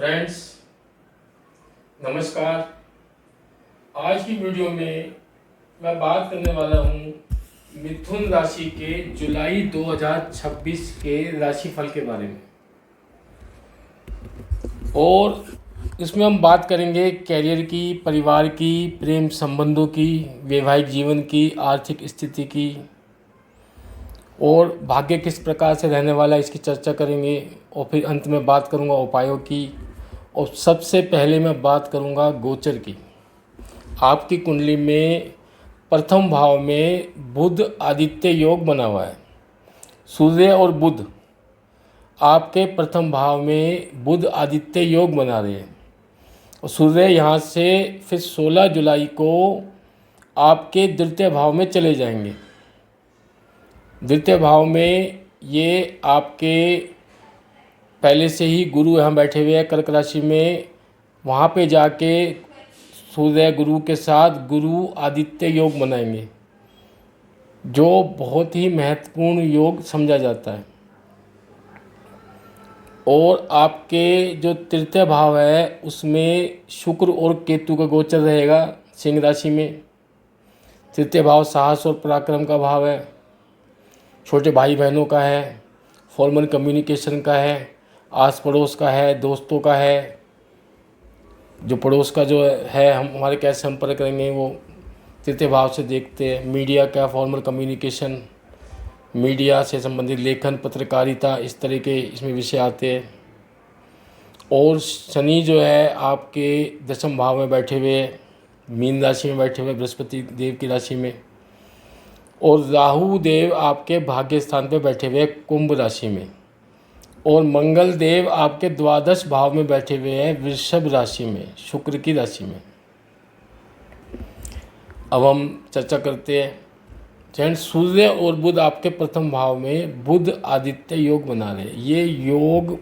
Friends, नमस्कार। आज की वीडियो में मैं बात करने वाला हूँ मिथुन राशि के जुलाई 2026 के राशिफल के बारे में। और इसमें हम बात करेंगे कैरियर की, परिवार की, प्रेम संबंधों की, वैवाहिक जीवन की, आर्थिक स्थिति की और भाग्य किस प्रकार से रहने वाला है, इसकी चर्चा करेंगे। और फिर अंत में बात करूंगा उपायों की। और सबसे पहले मैं बात करूंगा गोचर की। आपकी कुंडली में प्रथम भाव में बुध आदित्य योग बना हुआ है। सूर्य और बुध आपके प्रथम भाव में बुध आदित्य योग बना रहे हैं। और सूर्य यहाँ से फिर 16 जुलाई को आपके द्वितीय भाव में चले जाएंगे। द्वितीय भाव में ये आपके पहले से ही गुरु यहाँ बैठे हुए हैं कर्क राशि में। वहाँ पे जाके सूर्य गुरु के साथ गुरु आदित्य योग बनाएंगे, जो बहुत ही महत्वपूर्ण योग समझा जाता है। और आपके जो तृतीय भाव है उसमें शुक्र और केतु का गोचर रहेगा सिंह राशि में। तृतीय भाव साहस और पराक्रम का भाव है, छोटे भाई बहनों का है, फॉर्मल कम्युनिकेशन का है, आस पड़ोस का है, दोस्तों का है। जो पड़ोस का जो है हम हमारे कैसे संपर्क करेंगे वो तृतीय भाव से देखते हैं। मीडिया का फॉर्मल कम्युनिकेशन, मीडिया से संबंधित लेखन, पत्रकारिता, इस तरह के इसमें विषय आते हैं। और शनि जो है आपके दशम भाव में बैठे हुए, मीन राशि में बैठे हुए, बृहस्पति देव की राशि में। और राहु देव आपके भाग्य स्थान पर बैठे हुए कुंभ राशि में। और मंगल देव आपके द्वादश भाव में बैठे हुए हैं वृषभ राशि में, शुक्र की राशि में। अब हम चर्चा करते हैं। फ्रेंड्स, सूर्य और बुध आपके प्रथम भाव में बुध आदित्य योग बना रहे हैं। ये योग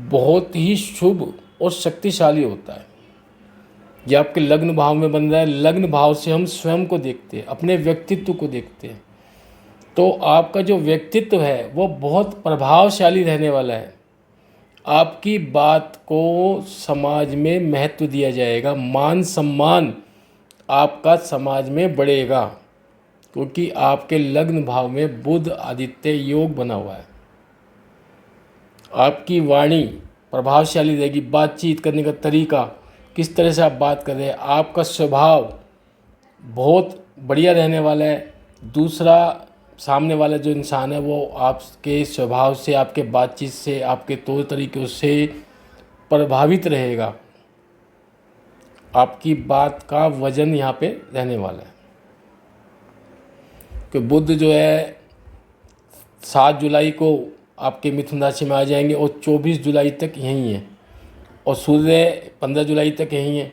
बहुत ही शुभ और शक्तिशाली होता है। ये आपके लग्न भाव में बन रहा है। लग्न भाव से हम स्वयं को देखते हैं, अपने व्यक्तित्व को देखते हैं। तो आपका जो व्यक्तित्व है वो बहुत प्रभावशाली रहने वाला है। आपकी बात को समाज में महत्व दिया जाएगा, मान सम्मान आपका समाज में बढ़ेगा, क्योंकि आपके लग्न भाव में बुध आदित्य योग बना हुआ है। आपकी वाणी प्रभावशाली रहेगी, बातचीत करने का तरीका, किस तरह से आप बात कर रहे हैं, आपका स्वभाव बहुत बढ़िया रहने वाला है। दूसरा सामने वाला जो इंसान है वो आपके स्वभाव से, आपके बातचीत से, आपके तौर तरीक़ों से प्रभावित रहेगा। आपकी बात का वजन यहाँ पे रहने वाला है। कि बुध जो है 7 जुलाई को आपके मिथुन राशि में आ जाएंगे और 24 जुलाई तक यहीं है। और सूर्य 15 जुलाई तक यहीं है।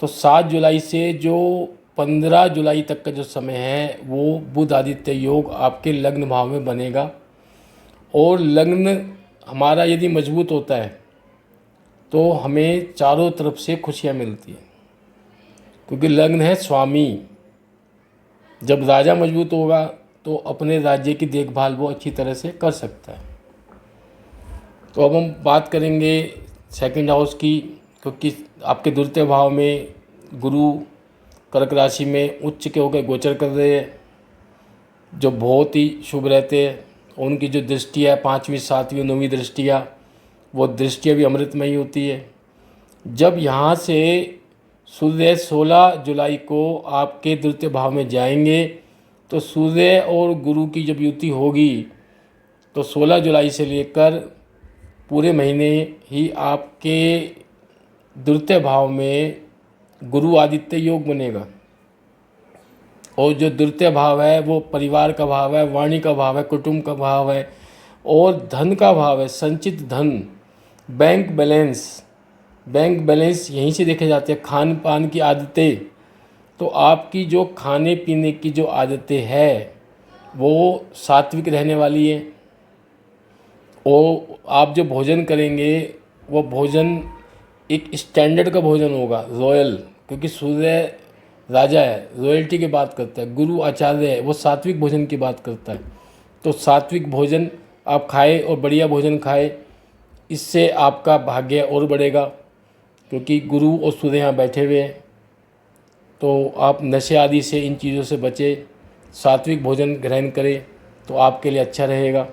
तो 7 जुलाई से जो 15 जुलाई तक का जो समय है वो बुध आदित्य योग आपके लग्न भाव में बनेगा। और लग्न हमारा यदि मजबूत होता है तो हमें चारों तरफ से खुशियाँ मिलती हैं, क्योंकि लग्न है स्वामी। जब राजा मजबूत होगा तो अपने राज्य की देखभाल वो अच्छी तरह से कर सकता है। तो अब हम बात करेंगे सेकंड हाउस की, क्योंकि आपके द्वितीय भाव में गुरु कर्क राशि में उच्च के होकर गोचर कर रहे हैं, जो बहुत ही शुभ रहते हैं। उनकी जो दृष्टि है 5वीं 7वीं 9वीं दृष्टियाँ, वो दृष्टियाँ भी अमृतमयी होती है। जब यहाँ से सूर्य 16 जुलाई को आपके द्वितीय भाव में जाएंगे तो सूर्य और गुरु की जब युति होगी तो 16 जुलाई से लेकर पूरे महीने ही आपके द्वितीय भाव में गुरु आदित्य योग बनेगा। और जो द्वितीय भाव है वो परिवार का भाव है, वाणी का भाव है, कुटुंब का भाव है और धन का भाव है। संचित धन, बैंक बैलेंस यहीं से देखे जाते हैं। खान पान की आदतें, तो आपकी जो खाने पीने की जो आदतें हैं वो सात्विक रहने वाली है। और आप जो भोजन करेंगे वो भोजन एक स्टैंडर्ड का भोजन होगा, रॉयल, क्योंकि सूर्य राजा है, रॉयल्टी की बात करता है। गुरु आचार्य है, वो सात्विक भोजन की बात करता है। तो सात्विक भोजन आप खाएं और बढ़िया भोजन खाएं। इससे आपका भाग्य और बढ़ेगा, क्योंकि गुरु और सूर्य यहाँ बैठे हुए हैं। तो आप नशे आदि से, इन चीज़ों से बचें, सात्विक भोजन ग्रहण करें तो आपके लिए अच्छा रहेगा।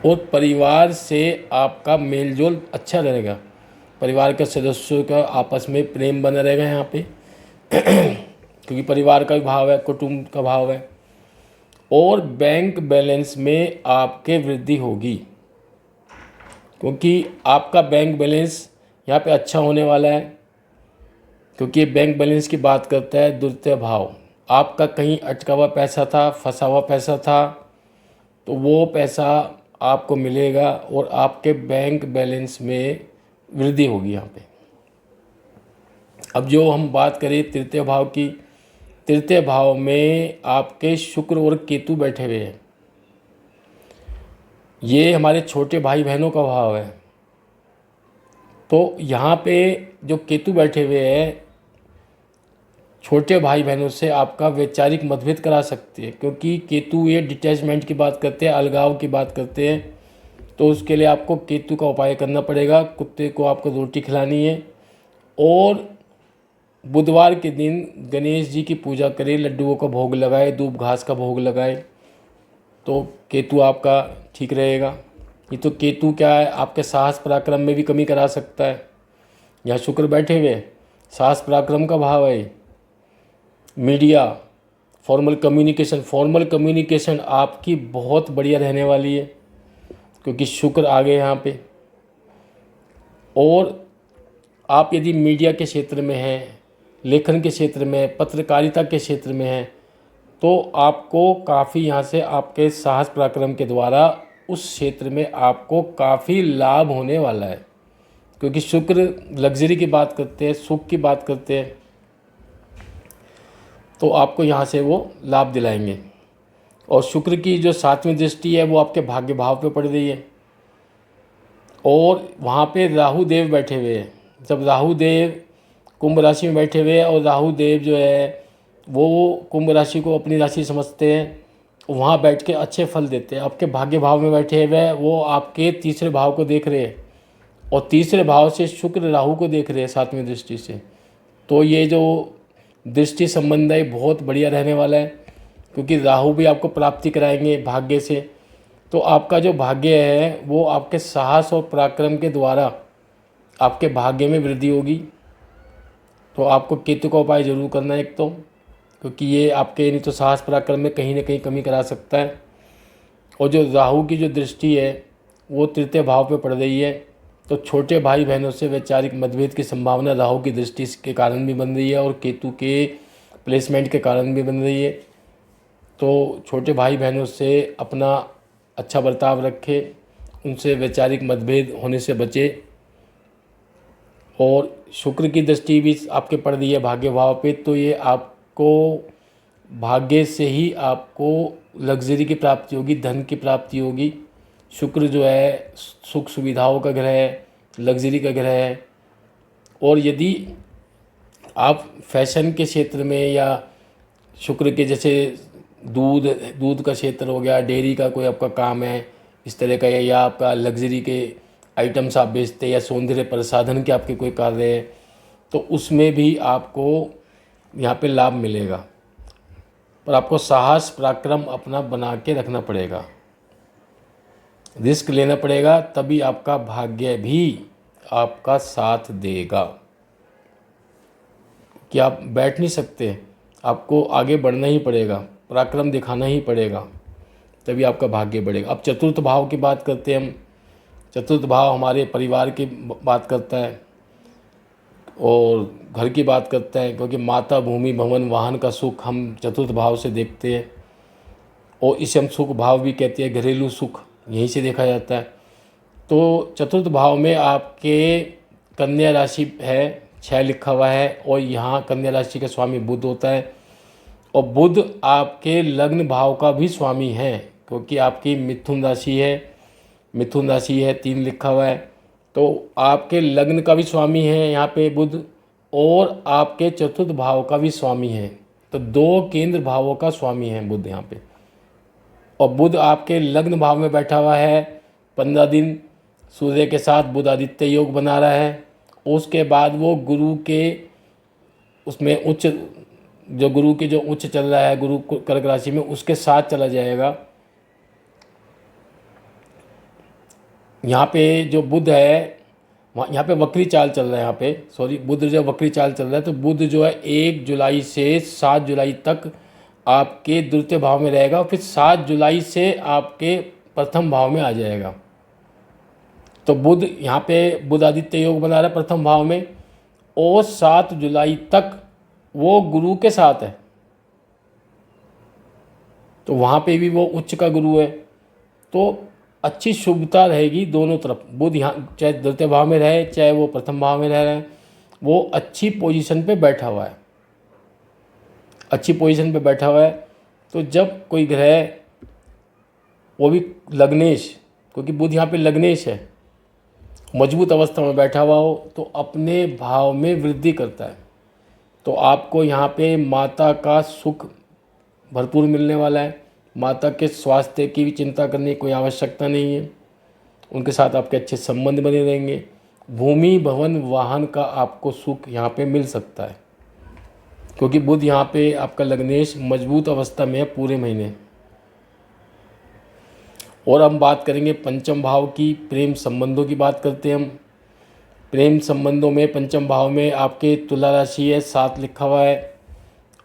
और परिवार से आपका मेल जोल अच्छा रहेगा, परिवार के सदस्यों का आपस में प्रेम बना रहेगा यहाँ पे क्योंकि परिवार का भी भाव है, कुटुंब का भाव है। और बैंक बैलेंस में आपके वृद्धि होगी, क्योंकि आपका बैंक बैलेंस यहाँ पे अच्छा होने वाला है, क्योंकि ये बैंक बैलेंस की बात करता है द्वितीय भाव। आपका कहीं अटका हुआ पैसा था, फंसा हुआ पैसा था, तो वो पैसा आपको मिलेगा और आपके बैंक बैलेंस में वृद्धि होगी यहाँ पे। अब जो हम बात करें तृतीय भाव की, तृतीय भाव में आपके शुक्र और केतु बैठे हुए हैं। ये हमारे छोटे भाई बहनों का भाव है। तो यहाँ पे जो केतु बैठे हुए हैं, छोटे भाई बहनों से आपका वैचारिक मतभेद करा सकते हैं, क्योंकि केतु ये डिटैचमेंट की बात करते हैं, अलगाव की बात करते हैं। तो उसके लिए आपको केतु का उपाय करना पड़ेगा। कुत्ते को आपको रोटी खिलानी है और बुधवार के दिन गणेश जी की पूजा करें, लड्डुओं का भोग लगाए, दूब घास का भोग लगाए, तो केतु आपका ठीक रहेगा। ये तो केतु क्या है, आपके साहस पराक्रम में भी कमी करा सकता है। यहाँ शुक्र बैठे हुए, साहस पराक्रम का भाव है। मीडिया, फॉर्मल कम्युनिकेशन आपकी बहुत बढ़िया रहने वाली है, क्योंकि शुक्र आ गए यहाँ पे। और आप यदि मीडिया के क्षेत्र में हैं, लेखन के क्षेत्र में, पत्रकारिता के क्षेत्र में हैं, तो आपको काफ़ी यहाँ से आपके साहस पराक्रम के द्वारा उस क्षेत्र में आपको काफ़ी लाभ होने वाला है, क्योंकि शुक्र लग्जरी की बात करते हैं, सुख की बात करते हैं। तो आपको यहाँ से वो लाभ दिलाएंगे। और शुक्र की जो 7वीं दृष्टि है वो आपके भाग्य भाव पे पड़ रही है, और वहाँ पे राहु देव बैठे हुए हैं। जब राहु देव कुंभ राशि में बैठे हुए हैं, और राहु देव जो है वो कुंभ राशि को अपनी राशि समझते हैं, वहाँ बैठ के अच्छे फल देते हैं। आपके भाग्य भाव में बैठे हुए हैं, वो आपके तीसरे भाव को देख रहे हैं, और तीसरे भाव से शुक्र राहु को देख रहे हैं 7वीं दृष्टि से। तो ये जो दृष्टि संबंध है बहुत बढ़िया रहने वाला है, क्योंकि राहु भी आपको प्राप्ति कराएंगे भाग्य से। तो आपका जो भाग्य है वो आपके साहस और पराक्रम के द्वारा आपके भाग्य में वृद्धि होगी। तो आपको केतु का उपाय जरूर करना है एक तो, क्योंकि ये आपके नहीं तो साहस पराक्रम में कहीं ना कहीं कमी करा सकता है। और जो राहु की जो दृष्टि है वो तृतीय भाव पे पड़ रही है, तो छोटे भाई बहनों से वैचारिक मतभेद की संभावना राहु की दृष्टि के कारण भी बन रही है, और केतु के प्लेसमेंट के कारण भी बन रही है। तो छोटे भाई बहनों से अपना अच्छा बर्ताव रखें, उनसे वैचारिक मतभेद होने से बचे। और शुक्र की दृष्टि भी आपके पड़ रही है भाग्य भाव पे, तो ये आपको भाग्य से ही आपको लग्जरी की प्राप्ति होगी, धन की प्राप्ति होगी। शुक्र जो है सुख सुविधाओं का ग्रह है, लग्जरी का ग्रह है। और यदि आप फैशन के क्षेत्र में, या शुक्र के जैसे दूध का क्षेत्र हो गया, डेयरी का कोई आपका काम है इस तरह का, या आपका लग्जरी के आइटम्स आप बेचते हैं, या सौंदर्य प्रसाधन के आपके कोई कार्य है, तो उसमें भी आपको यहाँ पे लाभ मिलेगा। पर आपको साहस पराक्रम अपना बना के रखना पड़ेगा, रिस्क लेना पड़ेगा, तभी आपका भाग्य भी आपका साथ देगा। कि आप बैठ नहीं सकते, आपको आगे बढ़ना ही पड़ेगा, पराक्रम दिखाना ही पड़ेगा, तभी आपका भाग्य बढ़ेगा। अब चतुर्थ भाव की बात करते हैं हम। चतुर्थ भाव हमारे परिवार की बात करता है और घर की बात करता है, क्योंकि माता, भूमि, भवन, वाहन का सुख हम चतुर्थ भाव से देखते हैं, और इसे हम सुख भाव भी कहते हैं, घरेलू सुख यहीं से देखा जाता है। तो चतुर्थ भाव में आपके कन्या राशि है, 6 लिखा हुआ है, और यहाँ कन्या राशि का स्वामी बुध होता है, और बुध आपके लग्न भाव का भी स्वामी है, क्योंकि आपकी मिथुन राशि है, 3 लिखा हुआ है। तो आपके लग्न का भी स्वामी है यहाँ पे बुध, और आपके चतुर्थ भाव का भी स्वामी है। तो 2 केंद्र भावों का स्वामी है बुध यहाँ पे। और बुध आपके लग्न भाव में बैठा हुआ है 15 दिन, सूर्य के साथ बुध आदित्य योग बना रहा है। उसके बाद वो गुरु के उसमें उच्च, जो गुरु के जो उच्च चल रहा है गुरु कर्क राशि में, उसके साथ चला जाएगा। यहाँ पे जो बुध है यहाँ पे वक्री चाल चल रहा है, यहाँ पे सॉरी बुध जो वक्री चाल चल रहा है, तो बुध जो है 1 जुलाई से 7 जुलाई तक आपके द्वितीय भाव में रहेगा, फिर 7 जुलाई से आपके प्रथम भाव में आ जाएगा। तो बुध यहाँ पे बुध आदित्य योग बना रहा है प्रथम भाव में, और 7 जुलाई तक वो गुरु के साथ है, तो वहाँ पे भी वो उच्च का गुरु है। तो अच्छी शुभता रहेगी दोनों तरफ। बुध यहाँ चाहे द्वितीय भाव में रहे चाहे वो प्रथम भाव में रह रहे हैं, वो अच्छी पोजीशन पे बैठा हुआ है, अच्छी पोजीशन पे बैठा हुआ है। तो जब कोई ग्रह, वो भी लग्नेश, क्योंकि बुध यहाँ पे लग्नेश है, मजबूत अवस्था में बैठा हुआ हो तो अपने भाव में वृद्धि करता है। तो आपको यहाँ पे माता का सुख भरपूर मिलने वाला है। माता के स्वास्थ्य की भी चिंता करने की कोई आवश्यकता नहीं है, उनके साथ आपके अच्छे संबंध बने रहेंगे। भूमि भवन वाहन का आपको सुख यहाँ पे मिल सकता है, क्योंकि बुध यहाँ पे आपका लग्नेश मजबूत अवस्था में है पूरे महीने। और हम बात करेंगे पंचम भाव की, प्रेम संबंधों की बात करते हैं हम। प्रेम संबंधों में पंचम भाव में आपके तुला राशि है, 7 लिखा हुआ है,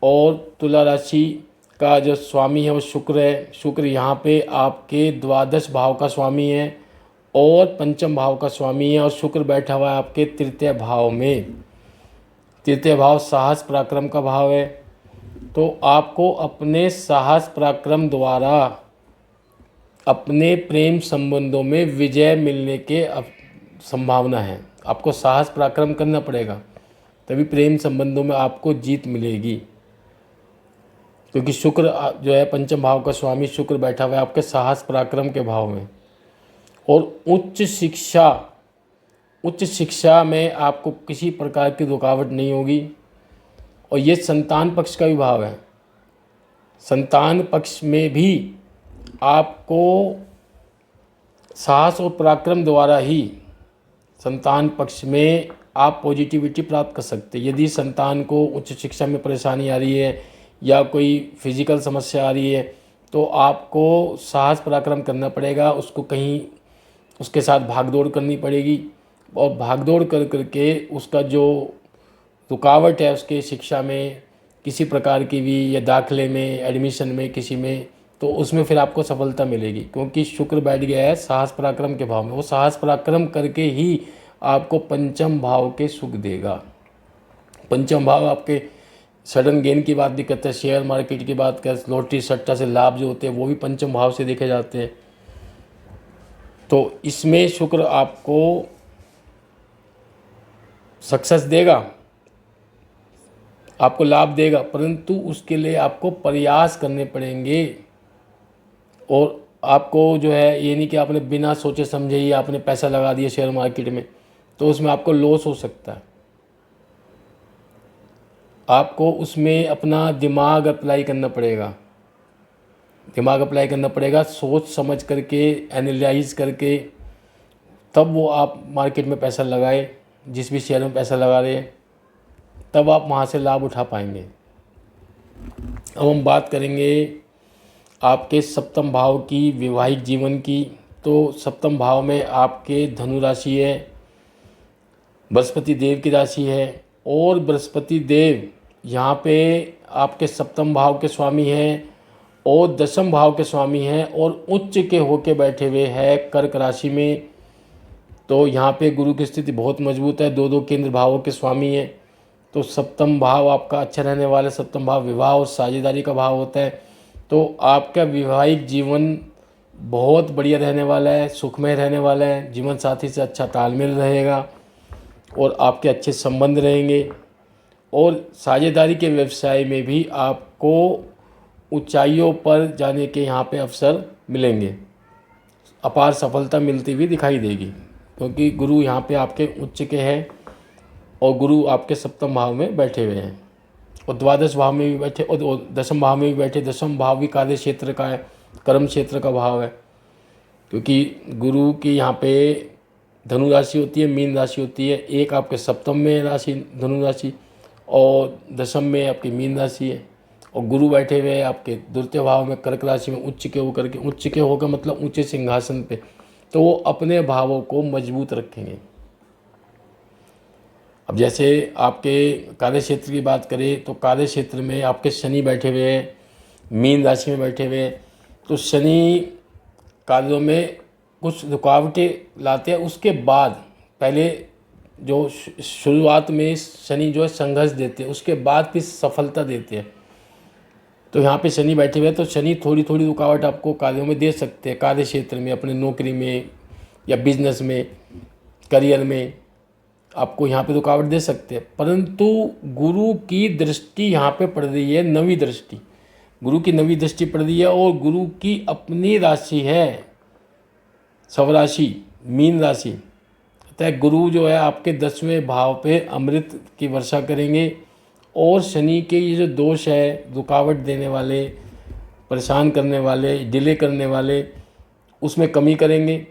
और तुला राशि का जो स्वामी है वो शुक्र है। शुक्र यहाँ पे आपके द्वादश भाव का स्वामी है और पंचम भाव का स्वामी है, और शुक्र बैठा हुआ है आपके तृतीय भाव में। तृतीय भाव साहस पराक्रम का भाव है। तो आपको अपने साहस पराक्रम द्वारा अपने प्रेम संबंधों में विजय मिलने के संभावना है। आपको साहस पराक्रम करना पड़ेगा, तभी प्रेम संबंधों में आपको जीत मिलेगी, क्योंकि शुक्र जो है पंचम भाव का स्वामी शुक्र बैठा हुआ है आपके साहस पराक्रम के भाव में। और उच्च शिक्षा में आपको किसी प्रकार की रुकावट नहीं होगी। और ये संतान पक्ष का भी भाव है। संतान पक्ष में भी आपको साहस और पराक्रम द्वारा ही संतान पक्ष में आप पॉजिटिविटी प्राप्त कर सकते हैं। यदि संतान को उच्च शिक्षा में परेशानी आ रही है या कोई फिजिकल समस्या आ रही है, तो आपको साहस पराक्रम करना पड़ेगा, उसको कहीं उसके साथ भागदौड़ करनी पड़ेगी, और भागदौड़ कर करके उसका जो रुकावट है उसके शिक्षा में किसी प्रकार की भी, या दाखिले में, एडमिशन में, किसी में, तो उसमें फिर आपको सफलता मिलेगी, क्योंकि शुक्र बैठ गया है साहस पराक्रम के भाव में। वो साहस पराक्रम करके ही आपको पंचम भाव के सुख देगा। पंचम भाव आपके सडन गेन की बात भी करते हैं, शेयर मार्केट की बात करते, लॉटरी सट्टा से लाभ जो होते हैं वो भी पंचम भाव से देखे जाते हैं। तो इसमें शुक्र आपको सक्सेस देगा, आपको लाभ देगा, परंतु उसके लिए आपको प्रयास करने पड़ेंगे। और आपको जो है ये नहीं कि आपने बिना सोचे समझे ही आपने पैसा लगा दिया शेयर मार्केट में, तो उसमें आपको लॉस हो सकता है। आपको उसमें अपना दिमाग अप्लाई करना पड़ेगा, सोच समझ करके, एनालाइज करके, तब वो आप मार्केट में पैसा लगाए, जिस भी शेयर में पैसा लगा रहे हैं, तब आप वहाँ से लाभ उठा पाएंगे। अब हम बात करेंगे आपके सप्तम भाव की, वैवाहिक जीवन की। तो सप्तम भाव में आपके धनु राशि है, बृहस्पति देव की राशि है, और बृहस्पति देव यहाँ पे आपके सप्तम भाव के स्वामी हैं और दशम भाव के स्वामी हैं, और उच्च के होके बैठे हुए हैं कर्क राशि में। तो यहाँ पे गुरु की स्थिति बहुत मजबूत है, दो केंद्र भावों के स्वामी हैं। तो सप्तम भाव आपका अच्छा रहने वाला है। सप्तम भाव विवाह और साझेदारी का भाव होता है। तो आपका वैवाहिक जीवन बहुत बढ़िया रहने वाला है, सुखमय रहने वाला है, जीवन साथी से अच्छा तालमेल रहेगा और आपके अच्छे संबंध रहेंगे। और साझेदारी के व्यवसाय में भी आपको ऊंचाइयों पर जाने के यहाँ पे अवसर मिलेंगे, अपार सफलता मिलती हुई दिखाई देगी, क्योंकि गुरु यहाँ पे आपके उच्च के हैं और गुरु आपके सप्तम भाव में बैठे हुए हैं, और द्वादश भाव में भी बैठे और दशम भाव में भी बैठे। दशम भाव भी कार्य क्षेत्र का है, कर्म क्षेत्र का भाव है, क्योंकि गुरु की यहाँ पे धनु राशि होती है, मीन राशि होती है। एक आपके सप्तम में राशि धनु राशि और दशम में आपकी मीन राशि है। और गुरु बैठे हुए हैं आपके द्वितीय भाव में कर्क राशि में उच्च के होकर के, उच्च के होकर मतलब ऊंचे सिंहासन पे, तो वो अपने भावों को मजबूत रखेंगे। अब जैसे आपके कार्य क्षेत्र की बात करें तो कार्य क्षेत्र में आपके शनि बैठे हुए हैं, मीन राशि में बैठे हुए हैं, तो शनि कार्यों में कुछ रुकावटें लाते हैं। उसके बाद पहले जो शुरुआत में शनि जो है संघर्ष देते हैं, उसके बाद फिर सफलता देते हैं। तो यहाँ पे शनि बैठे हुए हैं, तो शनि थोड़ी थोड़ी रुकावट आपको कार्यों में दे सकते हैं, कार्य क्षेत्र में, अपने नौकरी में या बिजनेस में, करियर में आपको यहाँ पे रुकावट दे सकते हैं। परंतु गुरु की दृष्टि यहाँ पे पड़ रही है, नवी दृष्टि, गुरु की नवी दृष्टि पड़ रही है। और गुरु की अपनी राशि है स्वराशि मीन राशि, अतः गुरु जो है आपके 10वें भाव पे अमृत की वर्षा करेंगे। और शनि के ये जो दोष है, रुकावट देने वाले, परेशान करने वाले, डिले करने वाले, उसमें कमी करेंगे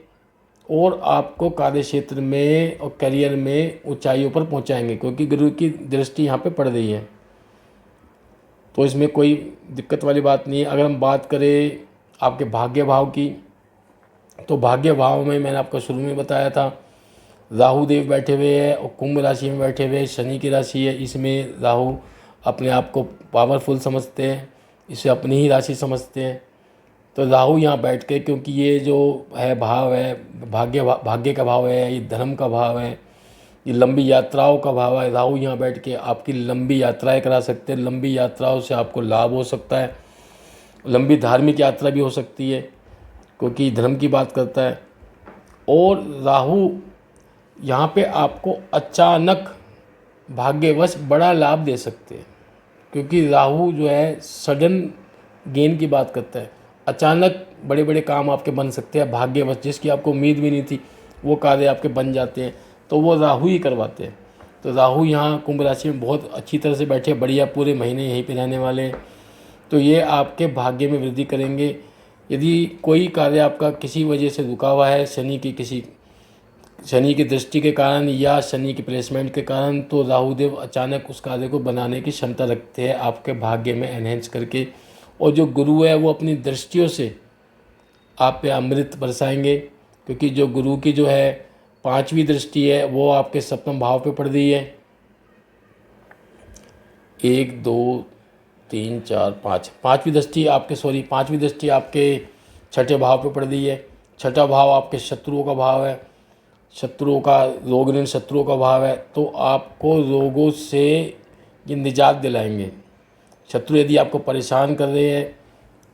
और आपको कार्य क्षेत्र में और करियर में ऊंचाइयों पर पहुंचाएंगे, क्योंकि गुरु की दृष्टि यहाँ पे पड़ रही है। तो इसमें कोई दिक्कत वाली बात नहीं है। अगर हम बात करें आपके भाग्य भाव की, तो भाग्य भाव में मैंने आपको शुरू में बताया था, राहु देव बैठे हुए हैं और कुंभ राशि में बैठे हुए, शनि की राशि है। इसमें राहु अपने आप को पावरफुल समझते हैं, इसे अपनी ही राशि समझते हैं। तो राहु यहाँ बैठ के, क्योंकि ये जो है भाव है भाग्य का भाव है, ये धर्म का भाव है, ये लंबी यात्राओं का भाव है। राहु यहाँ बैठ के आपकी लंबी यात्राएं करा सकते हैं, लंबी यात्राओं से आपको लाभ हो सकता है, लंबी धार्मिक यात्रा भी हो सकती है, क्योंकि धर्म की बात करता है। और राहु यहाँ पे आपको अचानक भाग्यवश बड़ा लाभ दे सकते हैं, क्योंकि राहु जो है सडन गेन की बात करता है। अचानक बड़े बड़े काम आपके बन सकते हैं भाग्यवश, जिसकी आपको उम्मीद भी नहीं थी, वो कार्य आपके बन जाते हैं, तो वो राहु ही करवाते हैं। तो राहु यहाँ कुंभ राशि में बहुत अच्छी तरह से बैठे, बढ़िया, पूरे महीने यहीं पे रहने वाले हैं। तो ये आपके भाग्य में वृद्धि करेंगे। यदि कोई कार्य आपका किसी वजह से रुका हुआ है, शनि की दृष्टि के कारण या शनि की प्लेसमेंट के कारण, तो राहुदेव अचानक उस कार्य को बनाने की क्षमता रखते हैं आपके भाग्य में एनहेंस करके। और जो गुरु है वो अपनी दृष्टियों से आप पे अमृत बरसाएंगे, क्योंकि जो गुरु की जो है 5वीं दृष्टि है वो आपके सप्तम भाव पे पड़ रही है। 1 2 3 4 5 5वीं दृष्टि आपके 6ठे भाव पे पड़ रही है। 6ठा भाव आपके शत्रुओं का भाव है, शत्रुओं का रोग ऋण शत्रुओं का भाव है। तो आपको रोगों से ये निजात दिलाएंगे। शत्रु यदि आपको परेशान कर रहे हैं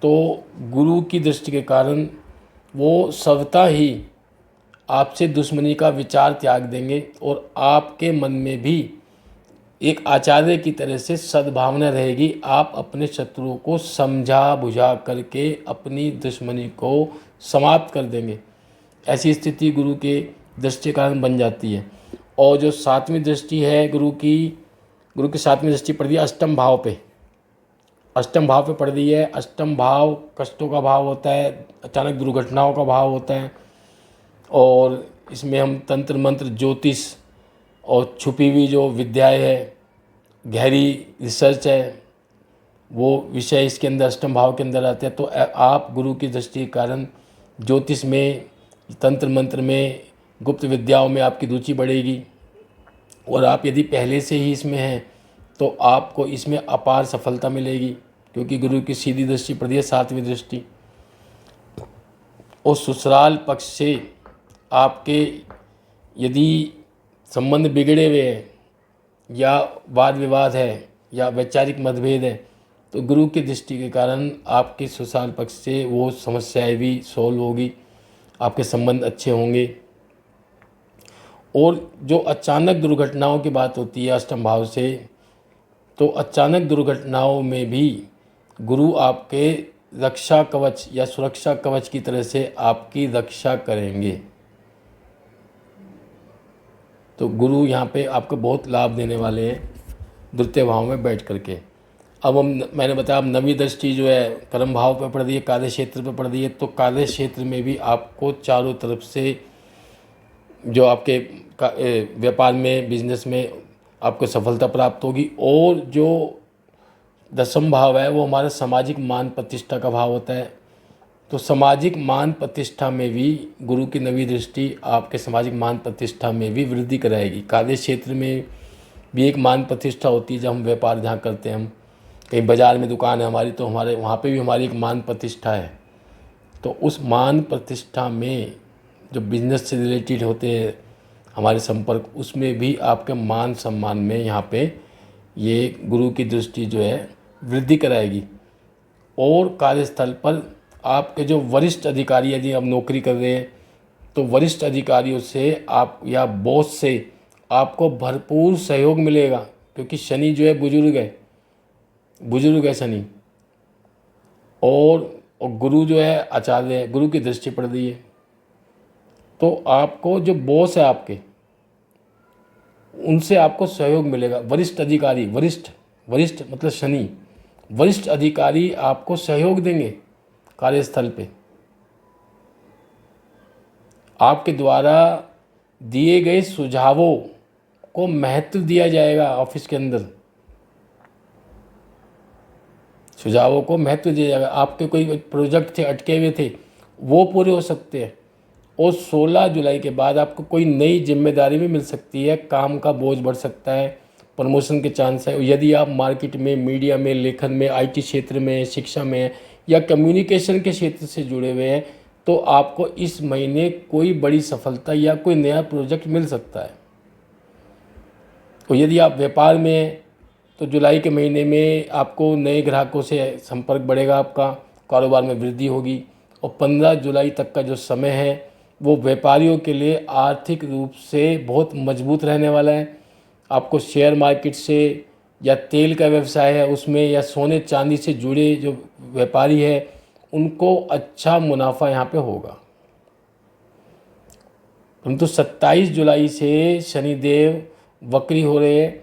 तो गुरु की दृष्टि के कारण वो स्वतः ही आपसे दुश्मनी का विचार त्याग देंगे और आपके मन में भी एक आचार्य की तरह से सद्भावना रहेगी। आप अपने शत्रुओं को समझा बुझा करके अपनी दुश्मनी को समाप्त कर देंगे। ऐसी स्थिति गुरु के दृष्टि के कारण बन जाती है। और जो 7वीं दृष्टि है गुरु की 7वीं दृष्टि पड़ रही है अष्टम भाव पे, अष्टम भाव पे पड़ रही है। अष्टम भाव कष्टों का भाव होता है, अचानक दुर्घटनाओं का भाव होता है। और इसमें हम तंत्र मंत्र, ज्योतिष और छुपी हुई जो विद्याएं है, गहरी रिसर्च है, वो विषय इसके अंदर अष्टम भाव के अंदर आते हैं। तो आप गुरु की दृष्टि के कारण ज्योतिष में, तंत्र मंत्र में, गुप्त विद्याओं में आपकी रुचि बढ़ेगी। और आप यदि पहले से ही इसमें हैं तो आपको इसमें अपार सफलता मिलेगी, क्योंकि गुरु की सीधी दृष्टि पड़ रही है 7वीं दृष्टि। और ससुराल पक्ष से आपके यदि संबंध बिगड़े हुए हैं या वाद विवाद है या वैचारिक मतभेद है, तो गुरु की दृष्टि के कारण आपके ससुराल पक्ष से वो समस्याएं भी सॉल्व होगी, आपके संबंध अच्छे होंगे। और जो अचानक दुर्घटनाओं की बात होती है अष्टम भाव से, तो अचानक दुर्घटनाओं में भी गुरु आपके रक्षा कवच या सुरक्षा कवच की तरह से आपकी रक्षा करेंगे। तो गुरु यहाँ पे आपको बहुत लाभ देने वाले हैं द्वितीय भाव में बैठ करके। अब मैंने बताया, अब 9वीं दृष्टि जो है कर्म भाव पे पड़ रही है, कार्य क्षेत्र पे पड़ रही है। तो कार्य क्षेत्र में भी आपको चारों तरफ से जो आपके व्यापार में, बिजनेस में आपको सफलता प्राप्त होगी। और जो 10वां भाव है वो हमारा सामाजिक मान प्रतिष्ठा का भाव होता है। तो सामाजिक मान प्रतिष्ठा में भी गुरु की नवी दृष्टि आपके सामाजिक मान प्रतिष्ठा में भी वृद्धि कराएगी। कार्य क्षेत्र में भी एक मान प्रतिष्ठा होती है। जब हम व्यापार जहाँ करते हैं, हम कहीं बाज़ार में दुकान है हमारी, तो हमारे वहाँ पे भी हमारी एक मान प्रतिष्ठा है। तो उस मान प्रतिष्ठा में जो बिजनेस से रिलेटेड होते हैं हमारे संपर्क, उसमें भी आपके मान सम्मान में यहाँ पे ये गुरु की दृष्टि जो है वृद्धि कराएगी। और कार्यस्थल पर आपके जो वरिष्ठ अधिकारी, यदि आप नौकरी कर रहे हैं तो वरिष्ठ अधिकारियों से आप या बॉस से आपको भरपूर सहयोग मिलेगा, क्योंकि शनि जो है बुजुर्ग है शनि। और गुरु जो है आचार्य है, गुरु की दृष्टि पड़ रही है। तो आपको जो बॉस है आपके, उनसे आपको सहयोग मिलेगा। वरिष्ठ अधिकारी, वरिष्ठ मतलब शनि, वरिष्ठ अधिकारी आपको सहयोग देंगे कार्यस्थल पे। आपके द्वारा दिए गए सुझावों को महत्व दिया जाएगा। ऑफिस के अंदर सुझावों को महत्व दिया जाएगा। आपके कोई प्रोजेक्ट थे, अटके हुए थे, वो पूरे हो सकते हैं। और 16 जुलाई के बाद आपको कोई नई जिम्मेदारी भी मिल सकती है, काम का बोझ बढ़ सकता है, प्रमोशन के चांस है। यदि आप मार्केट में, मीडिया में, लेखन में, आईटी क्षेत्र में, शिक्षा में या कम्युनिकेशन के क्षेत्र से जुड़े हुए हैं, तो आपको इस महीने कोई बड़ी सफलता या कोई नया प्रोजेक्ट मिल सकता है। और यदि आप व्यापार में हैं तो जुलाई के महीने में आपको नए ग्राहकों से संपर्क बढ़ेगा, आपका कारोबार में वृद्धि होगी। और 15 जुलाई तक का जो समय है वो व्यापारियों के लिए आर्थिक रूप से बहुत मजबूत रहने वाला है। आपको शेयर मार्केट से या तेल का व्यवसाय है उसमें, या सोने चांदी से जुड़े जो व्यापारी है उनको अच्छा मुनाफा यहाँ पे होगा। परंतु 27 जुलाई से शनिदेव वक्री हो रहे हैं,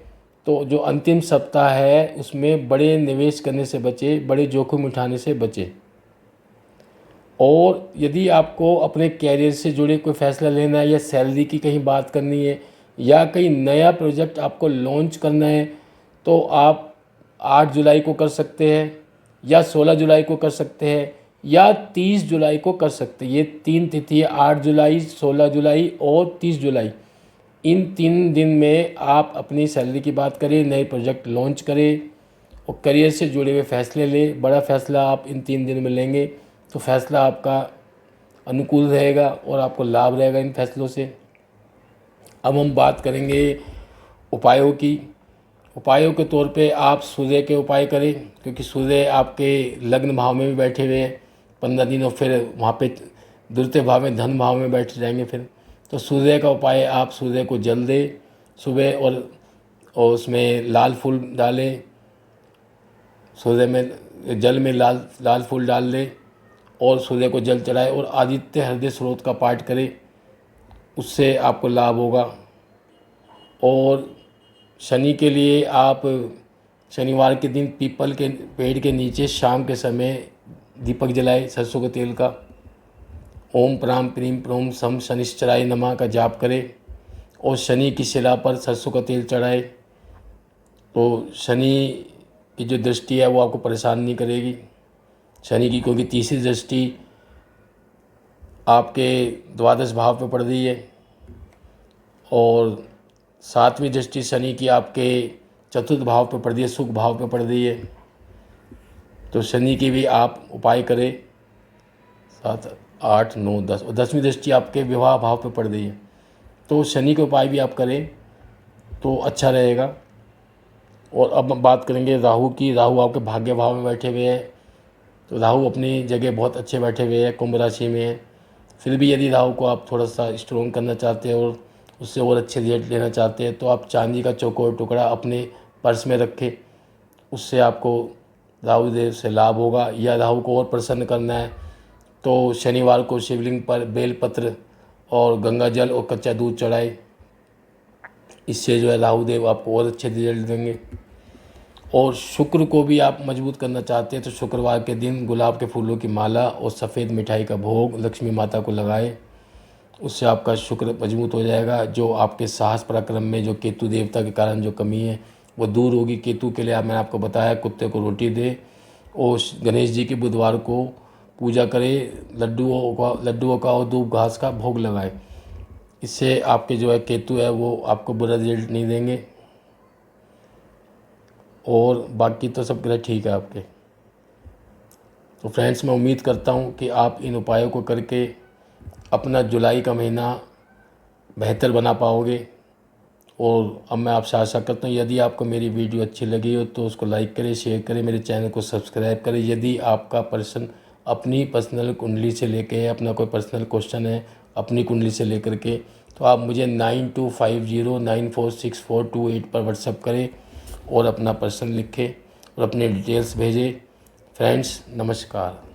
तो जो अंतिम सप्ताह है उसमें बड़े निवेश करने से बचे, बड़े जोखिम उठाने से बचे। और यदि आपको अपने कैरियर से जुड़े कोई फैसला लेना है, या सैलरी की कहीं बात करनी है, या कहीं नया प्रोजेक्ट आपको लॉन्च करना है, तो आप 8 जुलाई को कर सकते हैं, या 16 जुलाई को कर सकते हैं, या 30 जुलाई को कर सकते हैं। ये 3 तिथि है, 8 जुलाई, 16 जुलाई और 30 जुलाई। इन 3 दिन में आप अपनी सैलरी की बात करें, नए प्रोजेक्ट लॉन्च करें और करियर से जुड़े हुए फैसले लें। बड़ा फैसला आप इन 3 दिन में लेंगे तो फैसला आपका अनुकूल रहेगा और आपको लाभ रहेगा इन फैसलों से। अब हम बात करेंगे उपायों की। उपायों के तौर पे आप सूर्य के उपाय करें, क्योंकि सूर्य आपके लग्न भाव में भी बैठे हुए हैं 15 दिन, और फिर वहाँ पे द्वितीय भाव में, धन भाव में बैठ जाएंगे फिर। तो सूर्य का उपाय, आप सूर्य को जल दें सुबह, और उसमें लाल फूल डालें। सूर्य में जल में लाल फूल डाल दें और सूर्य को जल चढ़ाए, और आदित्य हृदय स्रोत का पाठ करें, उससे आपको लाभ होगा। और शनि के लिए आप शनिवार के दिन पीपल के पेड़ के नीचे शाम के समय दीपक जलाए सरसों के तेल का। ओम प्राम प्रीम प्रोम सम शनिश्चराय नमः का जाप करें, और शनि की शिला पर सरसों का तेल चढ़ाए। तो शनि की जो दृष्टि है वो आपको परेशान नहीं करेगी। शनि की क्योंकि तीसरी दृष्टि आपके द्वादश भाव पे पड़ रही है, और 7वीं दृष्टि शनि की आपके चतुर्थ भाव पे पड़ रही है, सुख भाव पे पड़ रही है। तो शनि की भी आप उपाय करें। 7, 8, 9, 10 और 10वीं दृष्टि आपके विवाह भाव पे पड़ रही है, तो शनि के उपाय भी आप करें तो अच्छा रहेगा। और अब हम बात करेंगे राहु की। राहु आपके भाग्य भाव में बैठे हुए हैं, तो राहु अपनी जगह बहुत अच्छे बैठे हुए हैं, कुंभ राशि में है। फिर भी यदि राहु को आप थोड़ा सा स्ट्रॉन्ग करना चाहते हैं और उससे और अच्छे रिजल्ट लेना चाहते हैं, तो आप चांदी का चौकोर टुकड़ा अपने पर्स में रखें, उससे आपको राहु देव से लाभ होगा। या राहु को और प्रसन्न करना है तो शनिवार को शिवलिंग पर बेलपत्र और गंगा जल और कच्चा दूध चढ़ाए, इससे जो है राहु देव आपको और अच्छे रिजल्ट देंगे। और शुक्र को भी आप मजबूत करना चाहते हैं तो शुक्रवार के दिन गुलाब के फूलों की माला और सफ़ेद मिठाई का भोग लक्ष्मी माता को लगाएं, उससे आपका शुक्र मजबूत हो जाएगा। जो आपके साहस पराक्रम में जो केतु देवता के कारण जो कमी है वो दूर होगी। केतु के लिए मैंने आपको बताया कुत्ते को रोटी दे और गणेश जी के बुधवार को पूजा करे, लड्डुओं का और दूब घास का भोग लगाए। इससे आपके जो है केतु है वो आपको बुरा रिजल्ट नहीं देंगे। और बाकी तो सब ग्रह ठीक है आपके। तो फ्रेंड्स, मैं उम्मीद करता हूँ कि आप इन उपायों को करके अपना जुलाई का महीना बेहतर बना पाओगे। और अब मैं आपसे आशा करता हूँ यदि आपको मेरी वीडियो अच्छी लगी हो तो उसको लाइक करें, शेयर करें, मेरे चैनल को सब्सक्राइब करें। यदि आपका प्रश्न अपनी पर्सनल कुंडली से लेके अपना कोई पर्सनल क्वेश्चन है अपनी कुंडली से लेकर के, तो आप मुझे 9250946428 पर व्हाट्सएप करें और अपना प्रश्न लिखें और अपने डिटेल्स भेजें। फ्रेंड्स, नमस्कार।